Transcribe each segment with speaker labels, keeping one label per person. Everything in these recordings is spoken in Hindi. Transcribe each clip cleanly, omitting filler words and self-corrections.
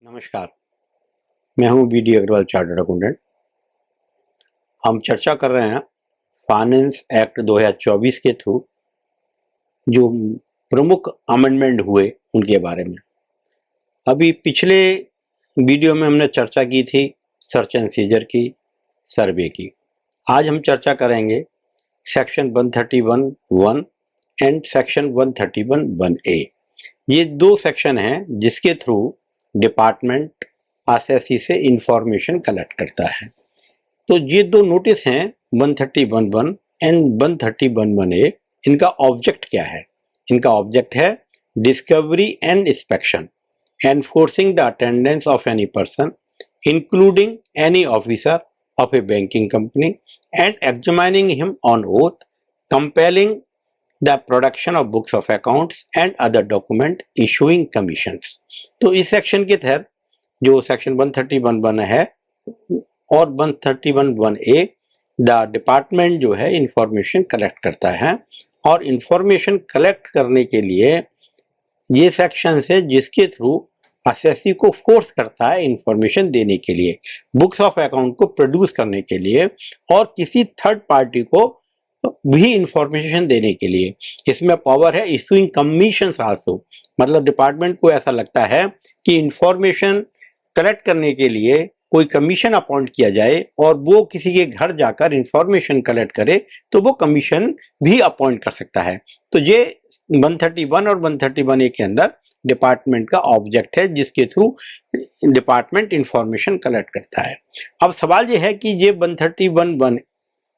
Speaker 1: नमस्कार, मैं हूं B D Agarwal chartered accountant. हम चर्चा कर रहे हैं फाइनेंस एक्ट 2024 के थ्रू जो प्रमुख अमेंडमेंट हुए उनके बारे में। अभी पिछले वीडियो में हमने चर्चा की थी सर्च एंड सीजर की, सर्वे की। आज हम चर्चा करेंगे सेक्शन 131(1) एंड सेक्शन 131(1)(a। ये दो सेक्शन हैं जिसके थ्रू डिपार्टमेंट एसएससी से इंफॉर्मेशन कलेक्ट करता है। तो ये दो नोटिस हैं 131(1) एंड 131(1)(a। इनका ऑब्जेक्ट क्या है? इनका ऑब्जेक्ट है discovery and inspection, enforcing the attendance of any person including any officer of a banking company and examining him on oath, compelling the production of books of accounts and other document, issuing commissions। तो इस सेक्शन के तहत जो सेक्शन 131(1) है और 131(1)(a, द डिपार्टमेंट जो है इंफॉर्मेशन कलेक्ट करता है और इंफॉर्मेशन कलेक्ट करने के लिए ये सेक्शन है जिसके थ्रू एसएससी को फोर्स करता है इंफॉर्मेशन देने के लिए, बुक्स ऑफ अकाउंट को प्रोड्यूस करने के लिए और किसी थर्ड पार्टी को भी इंफॉर्मेशन देने के लिए। इसमें पावर है इशूइंग कमीशन आल्सो, मतलब डिपार्टमेंट को ऐसा लगता है कि इंफॉर्मेशन कलेक्ट करने के लिए कोई कमीशन अपॉइंट किया जाए और वो किसी के घर जाकर इंफॉर्मेशन कलेक्ट करे तो वो कमीशन भी अपॉइंट कर सकता है। तो ये 131 और 131(a) के अंदर डिपार्टमेंट का ऑब्जेक्ट है जिसके थ्रू डिपार्टमेंट इंफॉर्मेशन कलेक्ट करता है। अब सवाल यह है कि ये 131(1)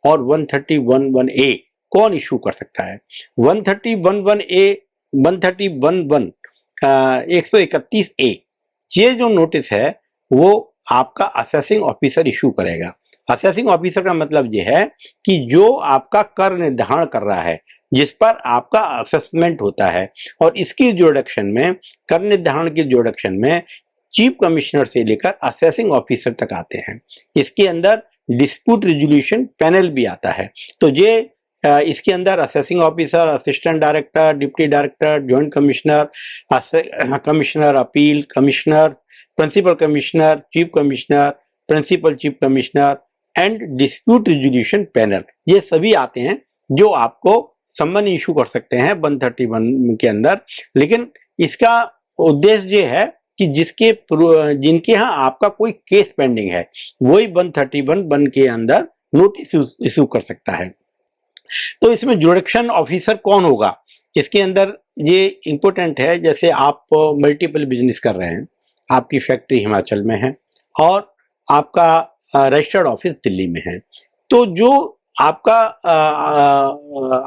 Speaker 1: और 131(1)(a) कौन इशू कर सकता है? 131(1)(a, 131(1) 131(a) ये जो नोटिस है वो आपका असेसिंग ऑफिसर इशू करेगा। असेसिंग ऑफिसर का मतलब यह है कि जो आपका कर निर्धारण कर रहा है, जिस पर आपका असेसमेंट होता है, और इसकी ज्यूरिडिक्शन में, कर निर्धारण की ज्यूरिडिक्शन में चीफ कमिश्नर से लेकर असेसिंग ऑफिसर तक आते हैं। इसके अंदर डिस्प्यूट रिजोल्यूशन पैनल भी आता है। तो ये इसके अंदर assessing officer, assistant director, deputy director, joint commissioner, commissioner appeal, commissioner, principal commissioner, chief commissioner, principal chief commissioner and dispute resolution panel, ये सभी आते हैं जो आपको सम्मन इशू कर सकते हैं 131 के अंदर। लेकिन इसका उद्देश्य ये है कि जिनके यहाँ आपका कोई केस पेंडिंग है वही 131(1) के अंदर नोटिस इशू कर सकता है। तो इसमें ज्यूरिडिक्शन ऑफिसर कौन होगा? इसके अंदर ये इंपॉर्टेंट है, जैसे आप मल्टीपल बिजनेस कर रहे हैं, आपकी फैक्ट्री हिमाचल में है और आपका रजिस्टर्ड ऑफिस दिल्ली में है, तो जो आपका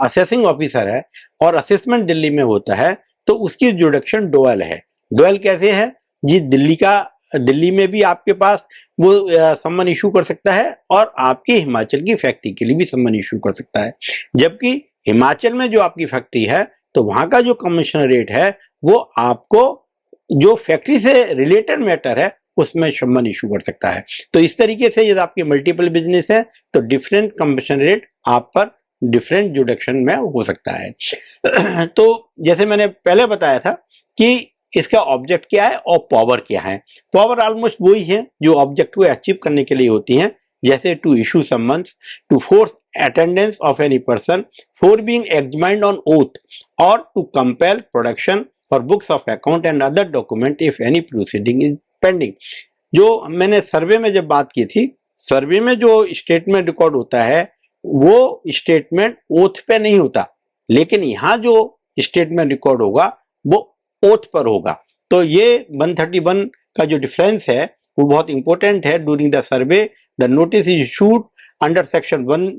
Speaker 1: असेसिंग ऑफिसर है और असेसमेंट दिल्ली में होता है तो उसकी ज्यूरिडिक्शन डुअल है। डुअल कैसे है जी? दिल्ली में भी आपके पास वो सम्मन इशू कर सकता है और आपकी हिमाचल की फैक्ट्री के लिए भी सम्मन इशू कर सकता है। जबकि हिमाचल में जो आपकी फैक्ट्री है तो वहां का जो कमिश्नरेट है वो आपको जो फैक्ट्री से रिलेटेड मैटर है उसमें सम्मन इशू कर सकता है। तो इस तरीके से यदि आपके मल्टीपल बिजनेस है तो डिफरेंट कमिश्नरेट आप पर डिफरेंट ज्यूरिडिक्शन में हो सकता है। तो जैसे मैंने पहले बताया था कि इसका ऑब्जेक्ट क्या है और पावर क्या है। पावर ऑलमोस्ट वही है जो ऑब्जेक्ट को अचीव करने के लिए होती हैं, जैसे to issue summons, to force attendance of any person for being examined on oath और टू कंपेल प्रोडक्शन और books of account and other document if any proceeding is pending. जो मैंने सर्वे में जब बात की थी, सर्वे में जो स्टेटमेंट रिकॉर्ड होता है वो स्टेटमेंट ओथ पे नहीं होता, लेकिन यहाँ जो स्टेटमेंट रिकॉर्ड होगा वो ओथ पर होगा। तो ये 131 का जो डिफरेंस है वो बहुत इंपॉर्टेंट है। During the survey the notice is issued under section 1,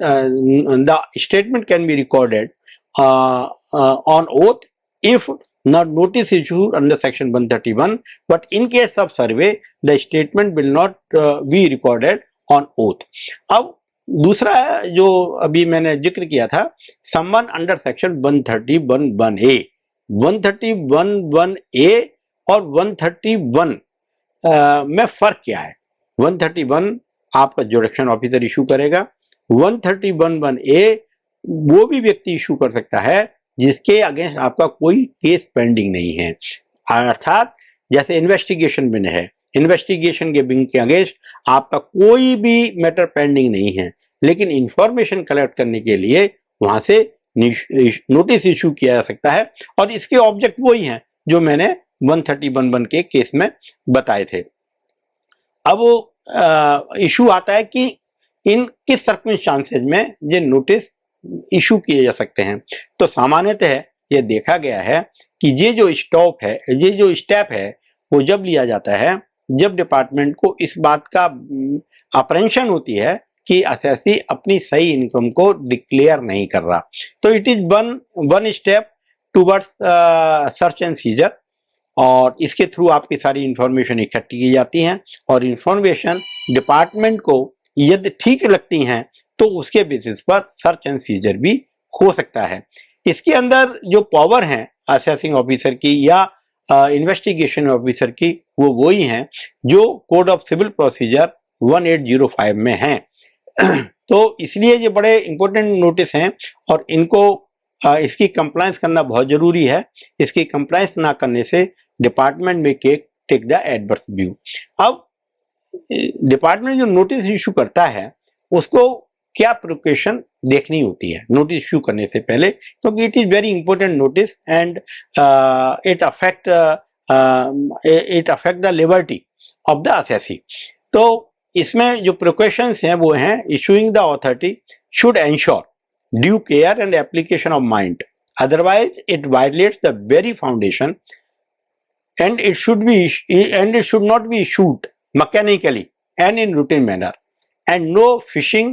Speaker 1: the statement can be recorded on oath if not notice issued under section 131, but in case of survey the statement will not be recorded on oath। अब दूसरा जो अभी मैंने जिक्र किया था, सम्मन अंडर सेक्शन 131(1)(a, 131(1)(a और 131 में फर्क क्या है? 131 आपका ज्यूरिडिक्शन ऑफिसर इशू करेगा, 131(1)(a वो भी व्यक्ति इशू कर सकता है जिसके अगेंस्ट आपका कोई केस पेंडिंग नहीं है। अर्थात जैसे इन्वेस्टिगेशन में है, इन्वेस्टिगेशन के बिंग के अगेंस्ट आपका कोई भी मैटर पेंडिंग नहीं है, लेकिन इंफॉर्मेशन कलेक्ट करने के लिए वहां से नोटिस इशू किया जा सकता है, और इसके ऑब्जेक्ट वही हैं जो मैंने 131 के केस में बताए थे। अब इशू आता है कि इन किस सर्कमस्टांसेस में ये नोटिस इशू किए जा सकते हैं। तो सामान्यतः ये देखा गया है कि ये जो स्टेप है वो जब लिया जाता है जब डिपार्टमेंट को इस बात का अप्रेंशन होती है कि असेसी अपनी सही इनकम को डिक्लेयर नहीं कर रहा। तो it is one step towards search and seizure, और इसके थ्रू आपकी सारी इंफॉर्मेशन इकट्ठी की जाती हैं, और इंफॉर्मेशन डिपार्टमेंट को यदि ठीक लगती हैं तो उसके बेसिस पर सर्च एंड सीजर भी हो सकता है। इसके अंदर जो पावर है असेसिंग ऑफिसर की या इन्वेस्टिगेशन ऑफिसर की, वो वही हैं जो कोड ऑफ सिविल प्रोसीजर 1805 में हैं। तो इसलिए ये बड़े इंपॉर्टेंट नोटिस हैं, और इनको इसकी कंप्लायंस करना बहुत जरूरी है। इसकी कंप्लायंस ना करने से डिपार्टमेंट में टेक द एडवर्स व्यू। अब डिपार्टमेंट जो नोटिस इशू करता है उसको क्या प्रिकॉशन देखनी होती है नोटिस इशू करने से पहले, क्योंकि it is very important notice and it affect the liberty of the assessee. तो इसमें जो प्रिकॉशंस हैं वो हैं, issuing the authority should ensure due care and application of mind, otherwise it violets the very foundation, and it should not be issued mechanically and in routine manner, and no phishing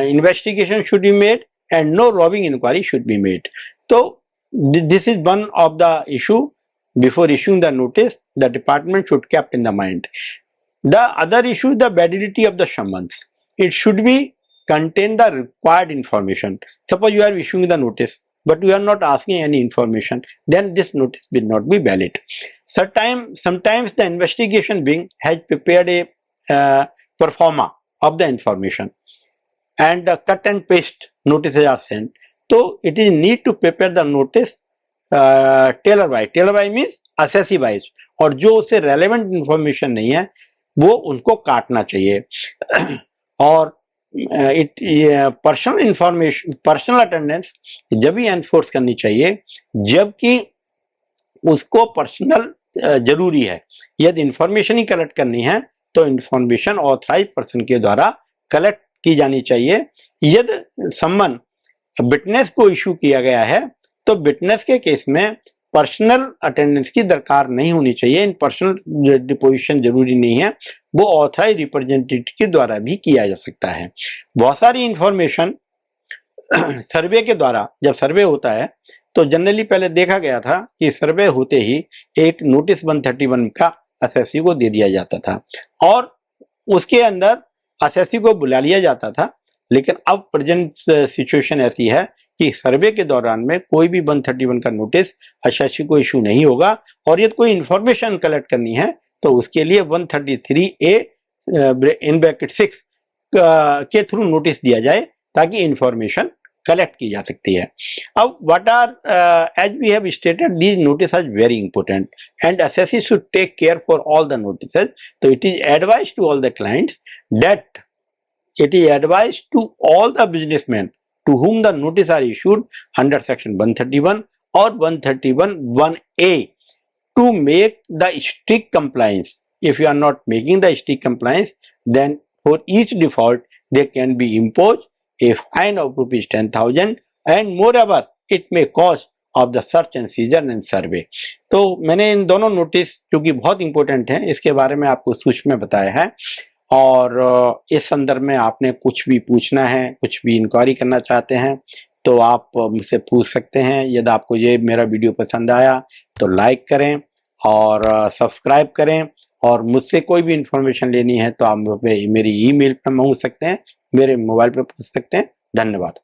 Speaker 1: investigation should be made, and no robbing inquiry should be made. So this is one of the issue. Before issuing the notice, the department should keep in the mind. The other issue is the validity of the summons. It should be contain the required information. Suppose you are issuing the notice but you are not asking any information, then this notice will not be valid. Sometimes the investigation wing has prepared a performa of the information, and cut and paste notices are sent. So it is need to prepare the notice tailor wise means assessee wise, और जो उससे relevant information नहीं है वो उनको काटना चाहिए। और पर्सनल अटेंडेंस जब भी एनफोर्स करनी चाहिए जबकि उसको पर्सनल जरूरी है। यदि इंफॉर्मेशन ही कलेक्ट करनी है तो इंफॉर्मेशन ऑथराइज पर्सन के द्वारा कलेक्ट की जानी चाहिए। यदि सम्मन विटनेस को इशू किया गया है तो विटनेस के केस में पर्सनल अटेंडेंस की दरकार नहीं होनी चाहिए। इन पर्सनल डिपोजिशन जरूरी नहीं है, वो ऑथराइज रिप्रेजेंटेटिव के द्वारा भी किया जा सकता है। बहुत सारी इंफॉर्मेशन सर्वे के द्वारा, जब सर्वे होता है तो जनरली पहले देखा गया था कि सर्वे होते ही एक नोटिस 131 का असेसी को दे दिया जाता था और उसके अंदर असेसी को बुला लिया जाता था। लेकिन अब प्रेजेंट सिचुएशन ऐसी है कि सर्वे के दौरान में कोई भी 131 का नोटिस असेसी को इशू नहीं होगा, और यदि कोई इंफॉर्मेशन कलेक्ट करनी है तो उसके लिए 133A इन ब्रैकेट 6 के थ्रू नोटिस दिया जाए ताकि इंफॉर्मेशन कलेक्ट की जा सकती है। अब what are as we have stated these notice are very important and assessee should take care for all the notices. तो it is advise to all the clients that it is advised to all the businessmen to whom the notice are issued under section 131 or 131(1)(a) to make the strict compliance. If you are not making the strict compliance, then for each default there can be imposed a fine of rupees 10,000 and moreover it may cause of the search and seizure and survey. तो मैंने इन दोनों नोटिस जो कि बहुत इंपॉर्टेंट हैं इसके बारे में आपको सूक्ष्म में बताया है, और इस संदर्भ में आपने कुछ भी पूछना है, कुछ भी इंक्वायरी करना चाहते हैं तो आप मुझसे पूछ सकते हैं। यदि आपको ये मेरा वीडियो पसंद आया तो लाइक करें और सब्सक्राइब करें, और मुझसे कोई भी इंफॉर्मेशन लेनी है तो आप मेरी ईमेल पर पूछ सकते हैं, मेरे मोबाइल पर पूछ सकते हैं। धन्यवाद।